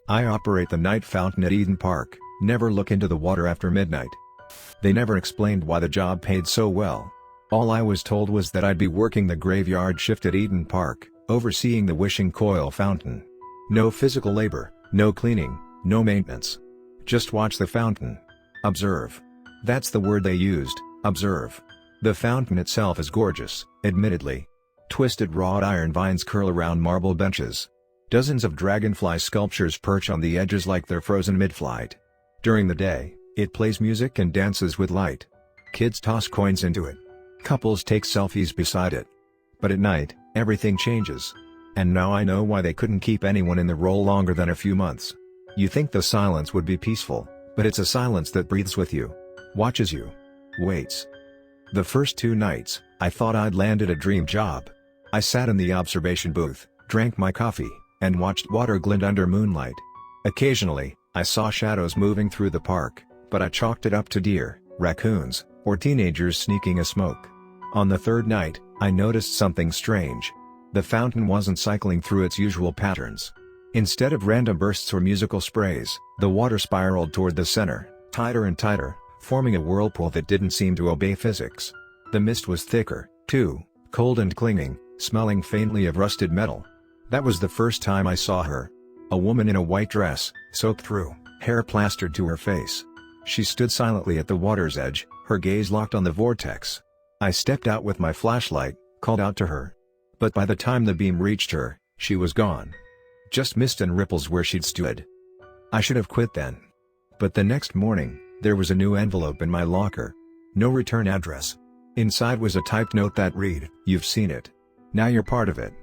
I operate the night fountain at Eden Park, never look into the water after midnight. They never explained why the job paid so well. All I was told was that I'd be working the graveyard shift at Eden Park, overseeing the wishing coil fountain. No physical labor, no cleaning, no maintenance. Just watch the fountain. Observe. That's the word they used, observe. The fountain itself is gorgeous, admittedly. Twisted wrought iron vines curl around marble benches. Dozens of dragonfly sculptures perch on the edges like they're frozen mid-flight. During the day, it plays music and dances with light. Kids toss coins into it. Couples take selfies beside it. But at night, everything changes. And now I know why they couldn't keep anyone in the role longer than a few months. You think the silence would be peaceful, but it's a silence that breathes with you. Watches you. Waits. The first 2 nights, I thought I'd landed a dream job. I sat in the observation booth, drank my coffee, and watched water glint under moonlight. Occasionally, I saw shadows moving through the park, but I chalked it up to deer, raccoons, or teenagers sneaking a smoke. On the 3rd night, I noticed something strange. The fountain wasn't cycling through its usual patterns. Instead of random bursts or musical sprays, the water spiraled toward the center, tighter and tighter, forming a whirlpool that didn't seem to obey physics. The mist was thicker, too, cold and clinging, smelling faintly of rusted metal. That was the first time I saw her. A woman in a white dress, soaked through, hair plastered to her face. She stood silently at the water's edge, her gaze locked on the vortex. I stepped out with my flashlight, called out to her. But by the time the beam reached her, she was gone. Just mist and ripples where she'd stood. I should have quit then. But the next morning, there was a new envelope in my locker. No return address. Inside was a typed note that read, "You've seen it. Now you're part of it.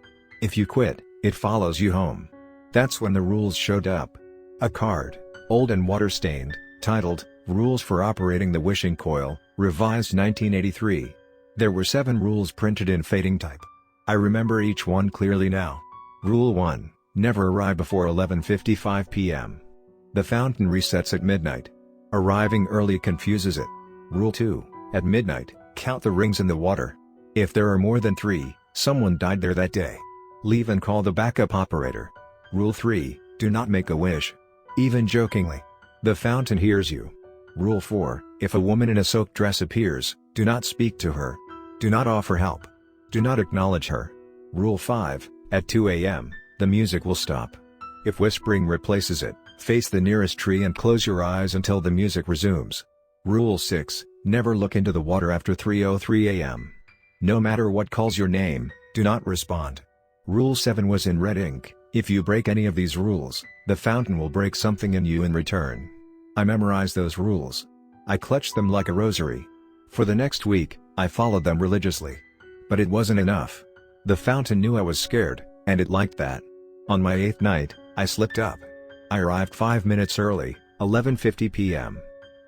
If you quit, it follows you home." That's when the rules showed up. A card, old and water-stained, titled, "Rules for Operating the Wishing Coil, Revised 1983. There were 7 rules printed in fading type. I remember each one clearly now. Rule 1. Never arrive before 11:55 p.m. The fountain resets at midnight. Arriving early confuses it. Rule 2. At midnight, count the rings in the water. If there are more than 3, someone died there that day. Leave and call the backup operator. Rule 3. Do not make a wish. Even jokingly. The fountain hears you. Rule 4. If a woman in a soaked dress appears, do not speak to her. Do not offer help. Do not acknowledge her. Rule 5. At 2 a.m., the music will stop. If whispering replaces it, face the nearest tree and close your eyes until the music resumes. Rule 6. Never look into the water after 3:03 a.m. No matter what calls your name, do not respond. Rule 7 was in red ink. If you break any of these rules, the fountain will break something in you in return. I memorized those rules. I clutched them like a rosary. For the next week, I followed them religiously. But it wasn't enough. The fountain knew I was scared, and it liked that. On my 8th night, I slipped up. I arrived 5 minutes early, 11:50 p.m.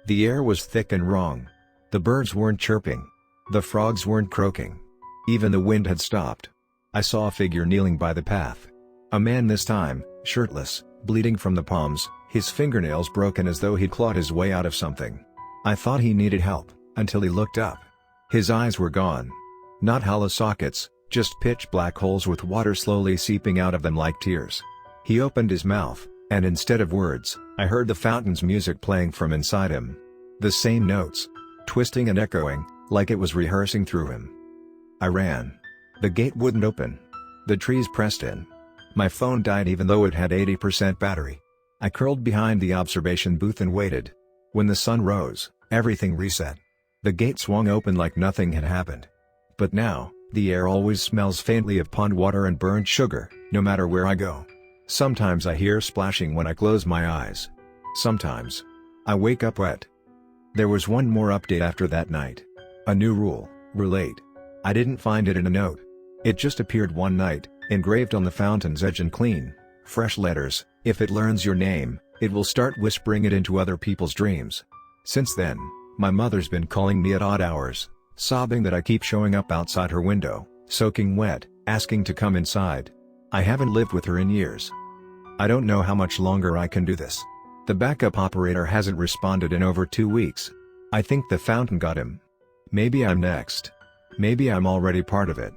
The air was thick and wrong. The birds weren't chirping. The frogs weren't croaking. Even the wind had stopped. I saw a figure kneeling by the path. A man this time, shirtless, bleeding from the palms, his fingernails broken as though he'd clawed his way out of something. I thought he needed help, until he looked up. His eyes were gone. Not hollow sockets, just pitch black holes with water slowly seeping out of them like tears. He opened his mouth, and instead of words, I heard the fountain's music playing from inside him. The same notes. Twisting and echoing, like it was rehearsing through him. I ran. The gate wouldn't open. The trees pressed in. My phone died even though it had 80% battery. I curled behind the observation booth and waited. When the sun rose, everything reset. The gate swung open like nothing had happened. But now, the air always smells faintly of pond water and burnt sugar, no matter where I go. Sometimes I hear splashing when I close my eyes. Sometimes I wake up wet. There was one more update after that night. A new rule, Rule 8. I didn't find it in a note. It just appeared one night, engraved on the fountain's edge in clean, fresh letters. If it learns your name, it will start whispering it into other people's dreams. Since then, my mother's been calling me at odd hours, sobbing that I keep showing up outside her window, soaking wet, asking to come inside. I haven't lived with her in years. I don't know how much longer I can do this. The backup operator hasn't responded in over 2 weeks. I think the fountain got him. Maybe I'm next. Maybe I'm already part of it.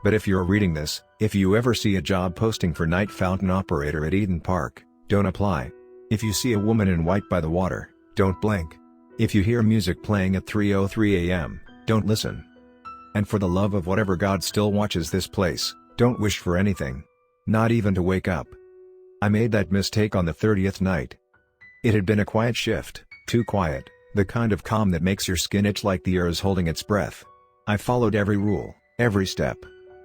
But if you're reading this, if you ever see a job posting for night fountain operator at Eden Park, don't apply. If you see a woman in white by the water, don't blink. If you hear music playing at 3:03 a.m., don't listen. And for the love of whatever God still watches this place, don't wish for anything. Not even to wake up. I made that mistake on the 30th night. It had been a quiet shift, too quiet, the kind of calm that makes your skin itch like the air is holding its breath. I followed every rule, every step.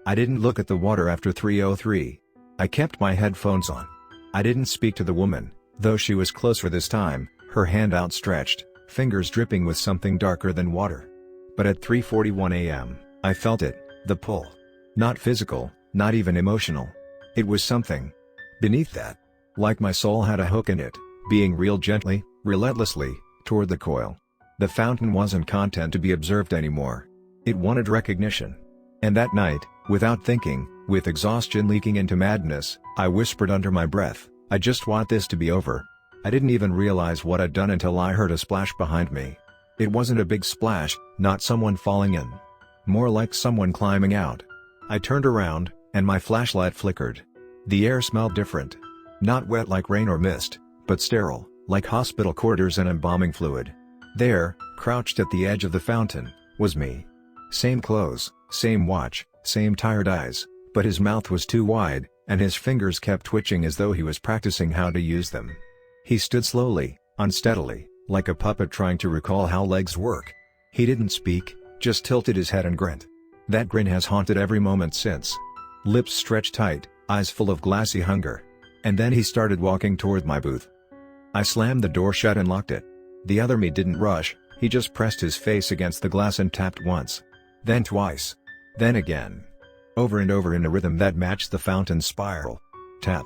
I didn't look at the water after 3:03. I kept my headphones on. I didn't speak to the woman, though she was closer this time, her hand outstretched, fingers dripping with something darker than water. But at 3:41 a.m., I felt it, the pull. Not physical, not even emotional. It was something beneath that. Like my soul had a hook in it, being reeled gently, relentlessly, toward the coil. The fountain wasn't content to be observed anymore. It wanted recognition. And that night, without thinking, with exhaustion leaking into madness, I whispered under my breath, I just want this to be over. I didn't even realize what I'd done until I heard a splash behind me. It wasn't a big splash, not someone falling in. More like someone climbing out. I turned around, and my flashlight flickered. The air smelled different. Not wet like rain or mist, but sterile, like hospital corridors and embalming fluid. There, crouched at the edge of the fountain, was me. Same clothes, same watch, same tired eyes, but his mouth was too wide, and his fingers kept twitching as though he was practicing how to use them. He stood slowly, unsteadily, like a puppet trying to recall how legs work. He didn't speak, just tilted his head and grinned. That grin has haunted every moment since. Lips stretched tight, eyes full of glassy hunger. And then he started walking toward my booth. I slammed the door shut and locked it. The other me didn't rush, he just pressed his face against the glass and tapped once. Then twice. Then again. Over and over in a rhythm that matched the fountain's spiral. Tap.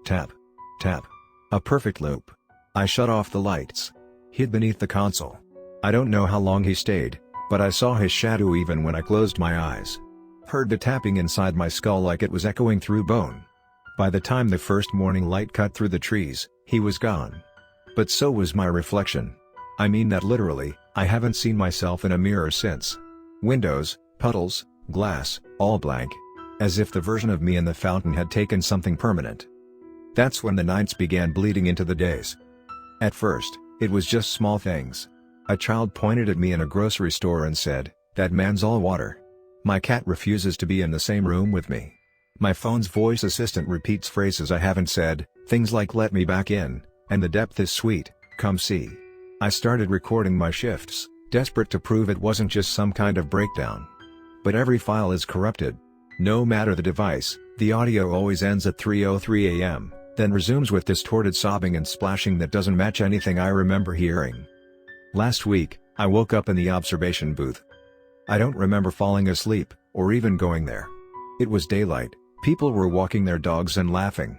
Tap. Tap. A perfect loop. I shut off the lights. Hid beneath the console. I don't know how long he stayed, but I saw his shadow even when I closed my eyes. Heard the tapping inside my skull like it was echoing through bone. By the time the first morning light cut through the trees, he was gone. But so was my reflection. I mean that literally. I haven't seen myself in a mirror since. Windows, puddles, glass, all blank. As if the version of me in the fountain had taken something permanent. That's when the nights began bleeding into the days. At first, it was just small things. A child pointed at me in a grocery store and said, "That man's all water." My cat refuses to be in the same room with me. My phone's voice assistant repeats phrases I haven't said, things like "let me back in," and "the depth is sweet, come see." I started recording my shifts, desperate to prove it wasn't just some kind of breakdown. But every file is corrupted. No matter the device, the audio always ends at 3:03 a.m., then resumes with distorted sobbing and splashing that doesn't match anything I remember hearing. Last week, I woke up in the observation booth. I don't remember falling asleep, or even going there. It was daylight, people were walking their dogs and laughing.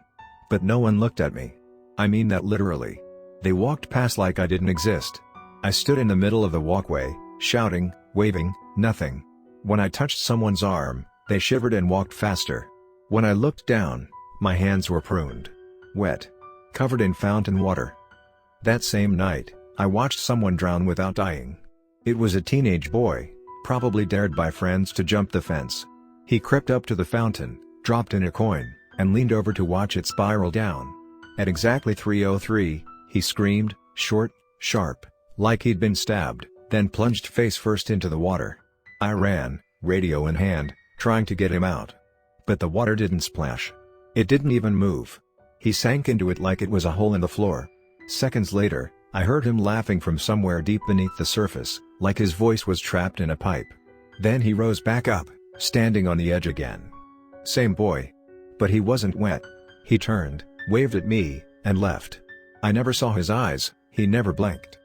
But no one looked at me. I mean that literally. They walked past like I didn't exist. I stood in the middle of the walkway, shouting, waving, nothing. When I touched someone's arm, they shivered and walked faster. When I looked down, my hands were pruned. Wet. Covered in fountain water. That same night, I watched someone drown without dying. It was a teenage boy, probably dared by friends to jump the fence. He crept up to the fountain, dropped in a coin, and leaned over to watch it spiral down. At exactly 3:03, he screamed, short, sharp, like he'd been stabbed, then plunged face first into the water. I ran, radio in hand, trying to get him out. But the water didn't splash. It didn't even move. He sank into it like it was a hole in the floor. Seconds later, I heard him laughing from somewhere deep beneath the surface, like his voice was trapped in a pipe. Then he rose back up, standing on the edge again. Same boy. But he wasn't wet. He turned, waved at me, and left. I never saw his eyes, he never blinked.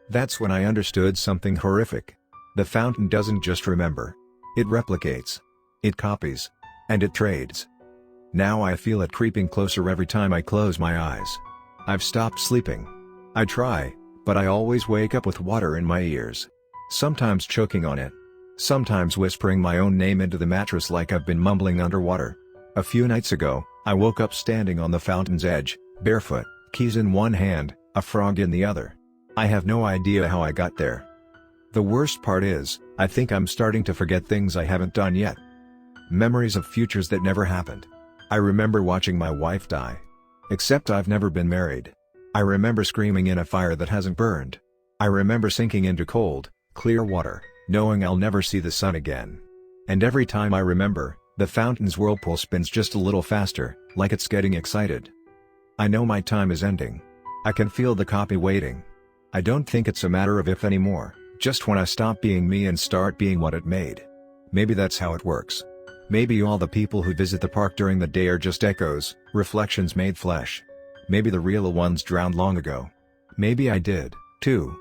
That's when I understood something horrific. The fountain doesn't just remember. It replicates. It copies. And it trades. Now I feel it creeping closer every time I close my eyes. I've stopped sleeping. I try, but I always wake up with water in my ears. Sometimes choking on it. Sometimes whispering my own name into the mattress like I've been mumbling underwater. A few nights ago, I woke up standing on the fountain's edge, barefoot, keys in one hand, a frog in the other. I have no idea how I got there. The worst part is, I think I'm starting to forget things I haven't done yet. Memories of futures that never happened. I remember watching my wife die. Except I've never been married. I remember screaming in a fire that hasn't burned. I remember sinking into cold, clear water, knowing I'll never see the sun again. And every time I remember, the fountain's whirlpool spins just a little faster, like it's getting excited. I know my time is ending. I can feel the copy waiting. I don't think it's a matter of if anymore, just when I stop being me and start being what it made. Maybe that's how it works. Maybe all the people who visit the park during the day are just echoes, reflections made flesh. Maybe the real ones drowned long ago. Maybe I did, too.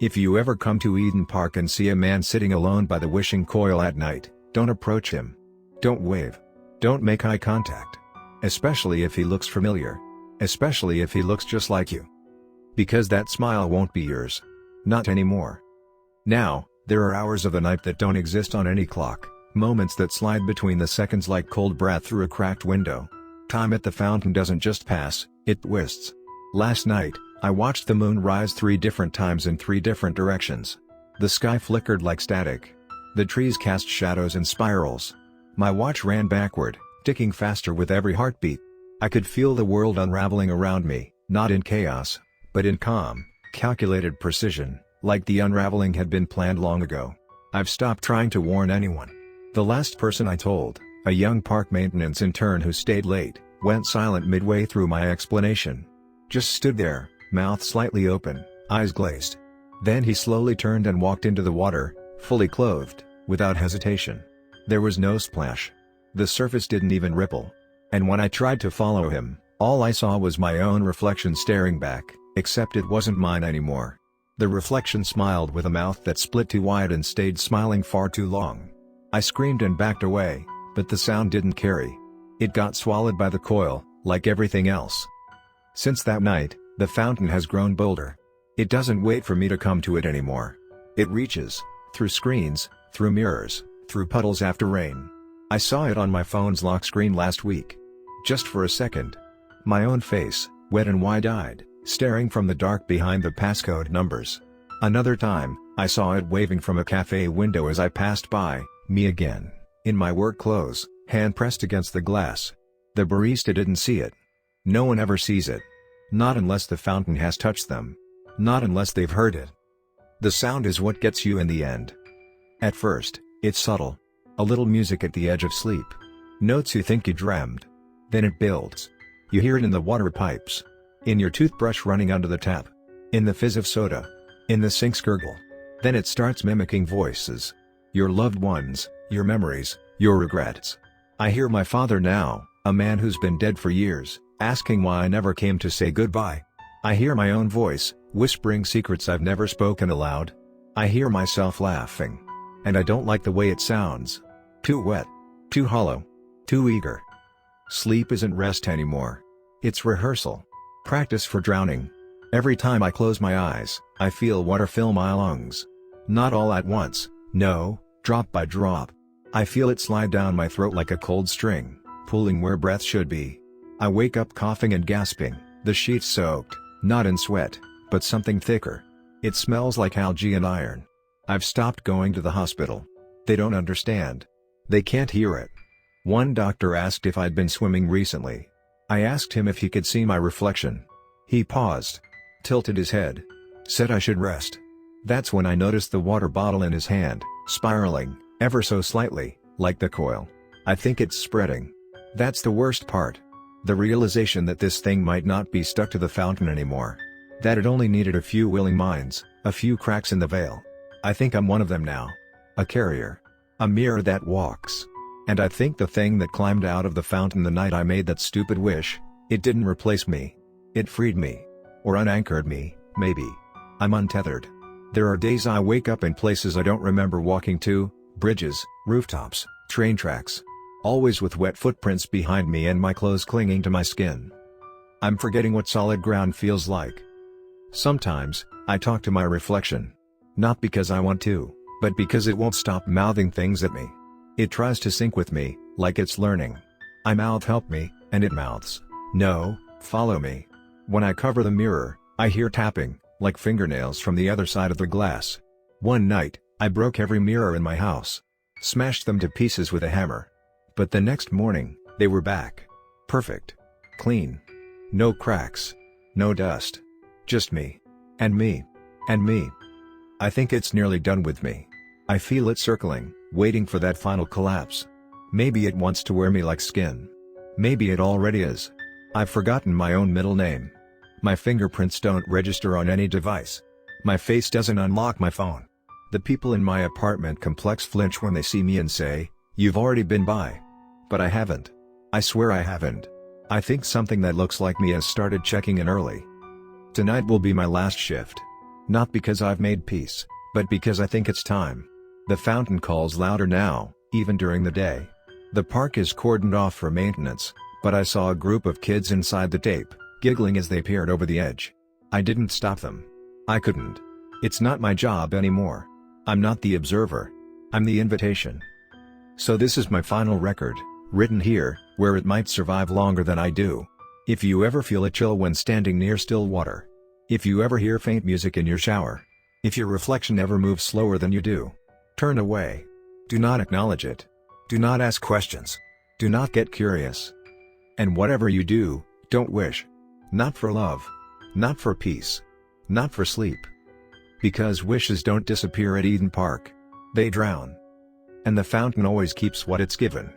If you ever come to Eden Park and see a man sitting alone by the wishing coil at night, don't approach him. Don't wave. Don't make eye contact. Especially if he looks familiar. Especially if he looks just like you. Because that smile won't be yours. Not anymore. Now, there are hours of the night that don't exist on any clock, moments that slide between the seconds like cold breath through a cracked window. Time at the fountain doesn't just pass, it twists. Last night, I watched the moon rise 3 different times in 3 different directions. The sky flickered like static. The trees cast shadows and spirals. My watch ran backward, ticking faster with every heartbeat. I could feel the world unraveling around me, not in chaos, but in calm, calculated precision, like the unraveling had been planned long ago. I've stopped trying to warn anyone. The last person I told, a young park maintenance intern who stayed late, went silent midway through my explanation. Just stood there, mouth slightly open, eyes glazed. Then he slowly turned and walked into the water, fully clothed, without hesitation. There was no splash. The surface didn't even ripple. And when I tried to follow him, all I saw was my own reflection staring back, except it wasn't mine anymore. The reflection smiled with a mouth that split too wide and stayed smiling far too long. I screamed and backed away, but the sound didn't carry. It got swallowed by the coil, like everything else. Since that night, the fountain has grown bolder. It doesn't wait for me to come to it anymore. It reaches, through screens, through mirrors, through puddles after rain. I saw it on my phone's lock screen last week. Just for a second. My own face, wet and wide-eyed, staring from the dark behind the passcode numbers. Another time, I saw it waving from a cafe window as I passed by, me again, in my work clothes, hand pressed against the glass. The barista didn't see it. No one ever sees it. Not unless the fountain has touched them. Not unless they've heard it. The sound is what gets you in the end. At first, it's subtle. A little music at the edge of sleep. Notes you think you dreamed. Then it builds. You hear it in the water pipes. In your toothbrush running under the tap. In the fizz of soda. In the sink's gurgle. Then it starts mimicking voices. Your loved ones, your memories, your regrets. I hear my father now, a man who's been dead for years, asking why I never came to say goodbye. I hear my own voice, whispering secrets I've never spoken aloud. I hear myself laughing. And I don't like the way it sounds. Too wet. Too hollow. Too eager. Sleep isn't rest anymore. It's rehearsal. Practice for drowning. Every time I close my eyes, I feel water fill my lungs. Not all at once, no, drop by drop. I feel it slide down my throat like a cold string, pulling where breath should be. I wake up coughing and gasping, the sheets soaked, not in sweat, but something thicker. It smells like algae and iron. I've stopped going to the hospital. They don't understand. They can't hear it. One doctor asked if I'd been swimming recently. I asked him if he could see my reflection. He paused, tilted his head, said I should rest. That's when I noticed the water bottle in his hand, spiraling, ever so slightly, like the coil. I think it's spreading. That's the worst part. The realization that this thing might not be stuck to the fountain anymore. That it only needed a few willing minds, a few cracks in the veil. I think I'm one of them now. A carrier. A mirror that walks. And I think the thing that climbed out of the fountain the night I made that stupid wish, it didn't replace me. It freed me. Or unanchored me, maybe. I'm untethered. There are days I wake up in places I don't remember walking to, bridges, rooftops, train tracks. Always with wet footprints behind me and my clothes clinging to my skin. I'm forgetting what solid ground feels like. Sometimes, I talk to my reflection. Not because I want to, but because it won't stop mouthing things at me. It tries to sync with me, like it's learning. I mouth help me, and it mouths, no, follow me. When I cover the mirror, I hear tapping, like fingernails from the other side of the glass. One night, I broke every mirror in my house. Smashed them to pieces with a hammer. But the next morning, they were back. Perfect. Clean. No cracks. No dust. Just me. And me. And me. I think it's nearly done with me. I feel it circling, waiting for that final collapse. Maybe it wants to wear me like skin. Maybe it already is. I've forgotten my own middle name. My fingerprints don't register on any device. My face doesn't unlock my phone. The people in my apartment complex flinch when they see me and say, "You've already been by." But I haven't. I swear I haven't. I think something that looks like me has started checking in early. Tonight will be my last shift. Not because I've made peace, but because I think it's time. The fountain calls louder now, even during the day. The park is cordoned off for maintenance, but I saw a group of kids inside the tape, giggling as they peered over the edge. I didn't stop them. I couldn't. It's not my job anymore. I'm not the observer. I'm the invitation. So this is my final record, written here, where it might survive longer than I do. If you ever feel a chill when standing near still water. If you ever hear faint music in your shower. If your reflection ever moves slower than you do. Turn away. Do not acknowledge it. Do not ask questions. Do not get curious. And whatever you do, don't wish. Not for love. Not for peace. Not for sleep. Because wishes don't disappear at Eden Park. They drown. And the fountain always keeps what it's given.